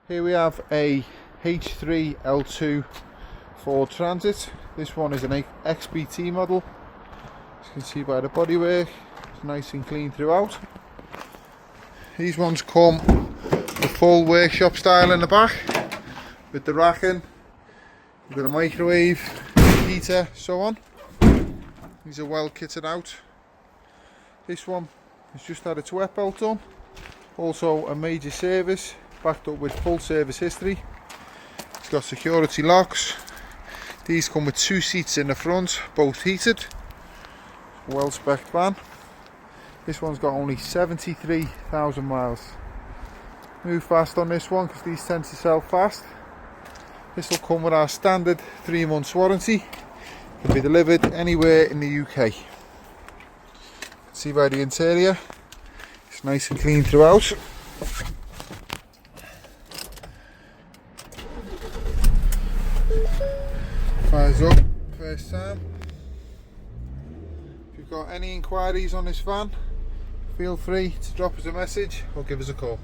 Here we have a H3 L2 Ford Transit. This one is an XBT model. As you can see by the bodywork, it's nice and clean throughout. These ones come the full workshop style in the back, with the racking, with a microwave, heater, so on. These are well kitted out. This one has just had its wet belt done. Also a major service, backed up with full service history. It's got security locks. These come with 2 seats in the front, both heated. Well spec'd van. This one's got only 73,000 miles. Move fast on this one because these tend to sell fast. This will come with our standard 3 months warranty. Can be delivered anywhere in the UK. See by the interior, it's nice and clean throughout. Fires up first time. If you've got any inquiries on this van, feel free to drop us a message or give us a call.